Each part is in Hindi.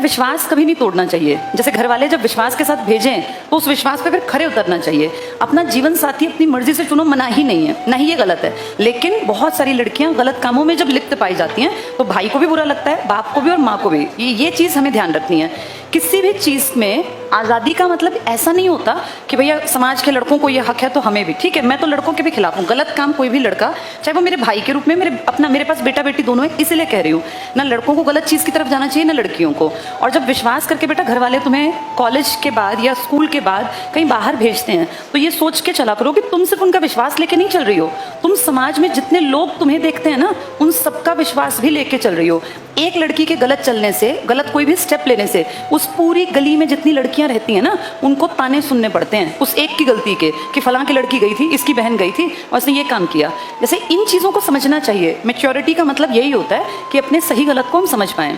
विश्वास कभी नहीं तोड़ना चाहिए। जैसे घर वाले जब विश्वास के साथ भेजें तो उस विश्वास पे फिर खरे उतरना चाहिए। अपना जीवन साथी अपनी मर्जी से चुनो, मना ही नहीं है, नहीं ये गलत है। लेकिन बहुत सारी लड़कियां गलत कामों में जब लिप्त पाई जाती हैं तो भाई को भी बुरा लगता है, बाप को भी और माँ को भी। ये चीज़ हमें ध्यान रखनी है। किसी भी चीज़ में आज़ादी का मतलब ऐसा नहीं होता कि भैया समाज के लड़कों को ये हक है तो हमें भी। ठीक है, मैं तो लड़कों के भी खिलाफ हूँ। गलत काम कोई भी लड़का, चाहे वो मेरे भाई के रूप में, मेरे पास बेटा बेटी दोनों है, इसीलिए कह रही हूँ, ना लड़कों को गलत चीज़ की तरफ जाना चाहिए ना लड़कियों को। और जब विश्वास करके बेटा घर वाले तुम्हें कॉलेज के बाद या स्कूल के बाद कहीं बाहर भेजते हैं तो ये सोच के चला करो कि तुम सिर्फ उनका विश्वास लेके नहीं चल रही हो, तुम समाज में जितने लोग तुम्हें देखते हैं ना उन सबका विश्वास भी लेके चल रही हो। एक लड़की के गलत चलने से, गलत कोई भी स्टेप लेने से उस पूरी गली में जितनी लड़कियां रहती हैं ना उनको ताने सुनने पड़ते हैं उस एक की गलती के, कि फलां की लड़की गई थी, इसकी बहन गई थी और उसने ये काम किया। जैसे इन चीज़ों को समझना चाहिए। मैच्योरिटी का मतलब यही होता है कि अपने सही गलत को हम समझ पाएं।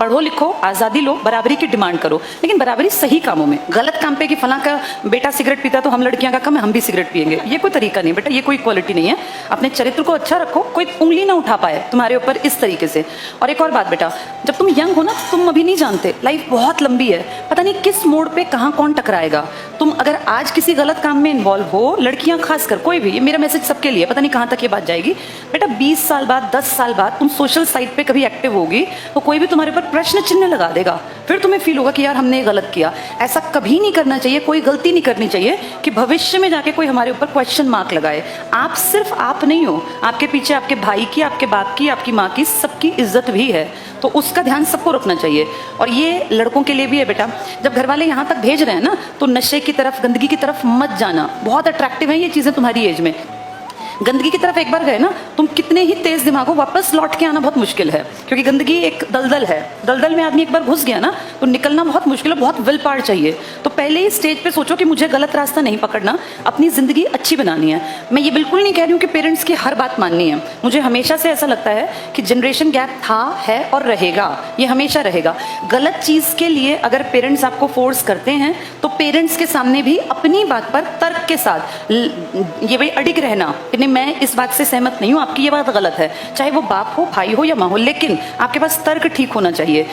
पढ़ो लिखो, आज़ादी लो, बराबरी की डिमांड करो, लेकिन बराबरी सही कामों में। गलत काम पे कि फलां का बेटा सिगरेट पीता तो हम लड़कियां का कम है, हम भी सिगरेट पिएंगे, ये कोई तरीका नहीं बेटा, ये कोई क्वालिटी नहीं है। अपने चरित्र को अच्छा रखो, कोई उंगली ना उठा पाए तुम्हारे ऊपर इस तरीके से। और एक और बात बेटा, जब तुम यंग हो ना तुम अभी नहीं जानते, लाइफ बहुत लंबी है, पता नहीं किस मोड़ पे कहाँ कौन टकराएगा। तुम अगर आज किसी गलत काम में इन्वॉल्व हो, लड़कियां खासकर, कोई भी, ये मेरा मैसेज सबके लिए, पता नहीं कहाँ तक ये बात जाएगी बेटा, 20 साल बाद 10 साल बाद तुम सोशल साइट पे कभी एक्टिव होगी तो कोई भी तुम्हारे ऊपर प्रश्न चिन्ह लगा देगा, फिर तुम्हें फील होगा कि यार हमने ये गलत किया। ऐसा कभी नहीं करना चाहिए, कोई गलती नहीं करनी चाहिए कि भविष्य में जाके कोई हमारे ऊपर क्वेश्चन मार्क लगाए। आप सिर्फ आप नहीं हो, आपके पीछे आपके भाई की, आपके बाप की, आपकी माँ की, सबकी इज्जत भी है, तो उसका ध्यान सबको रखना चाहिए। और ये लड़कों के लिए भी है बेटा, जब घर वाले यहाँ तक भेज रहे हैं ना तो नशे की तरफ, गंदगी की तरफ मत जाना। बहुत अट्रैक्टिव है ये चीज़ें तुम्हारी एज में। गंदगी की तरफ एक बार गए ना, तुम कितने ही तेज दिमाग हो, वापस लौट के आना बहुत मुश्किल है, क्योंकि गंदगी एक दलदल है। दलदल में आदमी एक बार घुस गया ना तो निकलना बहुत मुश्किल है, बहुत विल पावर चाहिए। तो पहले ही स्टेज पे सोचो कि मुझे गलत रास्ता नहीं पकड़ना, अपनी जिंदगी अच्छी बनानी है। मैं ये बिल्कुल नहीं कह रही हूँ कि पेरेंट्स की हर बात माननी है। मुझे हमेशा से ऐसा लगता है कि जनरेशन गैप था, है और रहेगा, ये हमेशा रहेगा। गलत चीज़ के लिए अगर पेरेंट्स आपको फोर्स करते हैं तो पेरेंट्स के सामने भी अपनी बात पर तर्क के साथ ये भाई अडिग रहना, मैं इस बात से सहमत नहीं हूँ, आपकी ये बात गलत है, चाहे वो बाप हो, भाई हो या माँ हो, लेकिन आपके पास तर्क ठीक होना चाहिए।